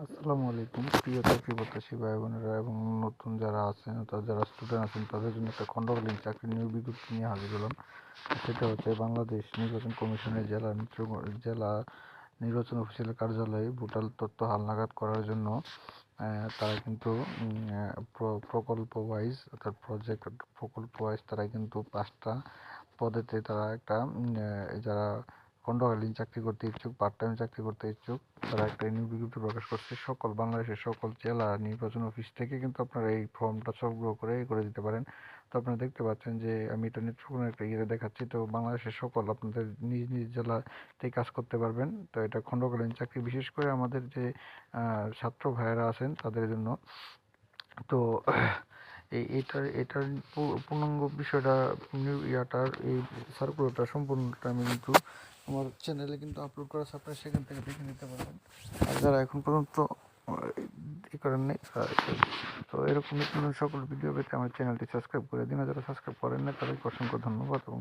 আসসালামু আলাইকুম প্রিয় চাকরি প্রত্যাশী ভাই বোনেরা এবং নতুন যারা আছেন অর্থাৎ যারা স্টুডেন্ট আছেন তাদের জন্য একটা খণ্ডকালীন চাকরি নিয়োগ বিজ্ঞপ্তি নিয়ে হাজির হলাম। সেটা হচ্ছে বাংলাদেশ নির্বাচন কমিশনের জেলা নির্বাচন অফিসিয়াল কার্যালয়ে ভোটার তথ্য হালনাগাদ করার জন্য তারা কিন্তু প্রকল্প ওয়াইজ অর্থাৎ প্রকল্প ওয়াইজ তারা কিন্তু 5টা পদেতে তারা একটা যারা খণ্ডকালীন চাকরি করতে ইচ্ছুক, পার্ট টাইম চাকরি করতে ইচ্ছুক, তারা একটা নিয়োগ বিজ্ঞপ্তি প্রকাশ করছে। বাংলাদেশের সকল জেলা নির্বাচন অফিস থেকে কিন্তু আপনারা এই ফর্মটা সংগ্রহ করে দিতে পারেন। তো আপনারা দেখতে পাচ্ছেন যে আমি এটা নেত্রকোনার একটা ইয়ে দেখাচ্ছি। তো বাংলাদেশের সকল আপনাদের নিজ নিজ জেলাতেই কাজ করতে পারবেন। তো এটা খণ্ডকালীন চাকরি, বিশেষ করে আমাদের যে ছাত্র ভাইয়েরা আছেন তাদের জন্য। তো এটার পূর্ণাঙ্গ বিষয়টা এই সার্কুলারটা সম্পূর্ণটা আমি কিন্তু আমার চ্যানেলে কিন্তু আপলোড করা আছে, আপনারা সেখান থেকে দেখে নিতে পারবেন। আর যারা এখন পর্যন্ত করেন নাই তো এরকম নতুন সকল ভিডিও পেতে আমার চ্যানেলটি সাবস্ক্রাইব করে দিন। আর যারা সাবস্ক্রাইব করেন না তাদেরকে অসংখ্য ধন্যবাদ। এবং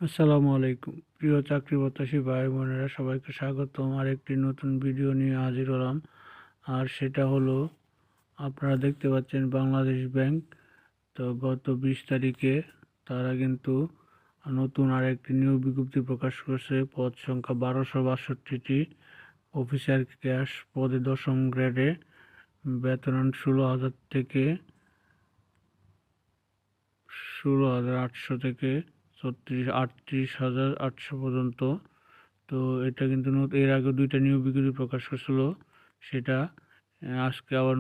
আসসালামু আলাইকুম প্রিয় চাকরি প্রত্যাশী ভাই বোনেরা, সবাইকে স্বাগতম আরেকটি নতুন ভিডিও নিয়ে হাজির হলাম। আর সেটা হলো, আপনারা দেখতে পাচ্ছেন বাংলাদেশ ব্যাংক। তো গত 20 তারিখে তারা কিন্তু নতুন আরেকটি নিয়োগ বিজ্ঞপ্তি প্রকাশ করছে। পদ সংখ্যা 1262টি, অফিসার ক্যাশ পদে 10ম গ্রেডে, বেতন 16,000 থেকে 16,800 থেকে 38,800 পর্যন্ত। তো এটা কিন্তু এর আগে 2টা নিয়োগ বিজ্ঞপ্তি প্রকাশ করছিল, সেটা আজকে আবার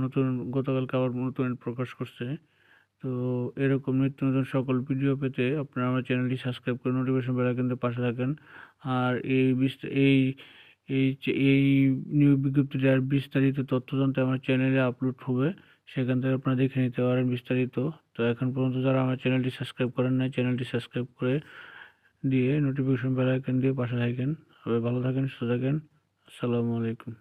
গতকালকে আবার নতুন প্রকাশ করছে। তো এরকম নিত্য নতুন সকল ভিডিও পেতে আপনারা আমার চ্যানেলটি সাবস্ক্রাইব করে নোটিফিকেশন বেল আইকনটি পাশে থাকেন। আর এই এই নিয়োগ বিজ্ঞপ্তিটার বিস্তারিত তথ্য জানতে আমার চ্যানেলে আপলোড হবে, সেখান থেকে আপনারা দেখে নিতে পারেন বিস্তারিত। তো এখন পর্যন্ত যারা আমার চ্যানেলটি সাবস্ক্রাইব করেন নাই, চ্যানেলটি সাবস্ক্রাইব করে দিয়ে নোটিফিকেশন বেল আইকন দিয়ে পাশে থাকেন। সবাই ভালো থাকেন, সুস্থ থাকেন। আসসালামু আলাইকুম।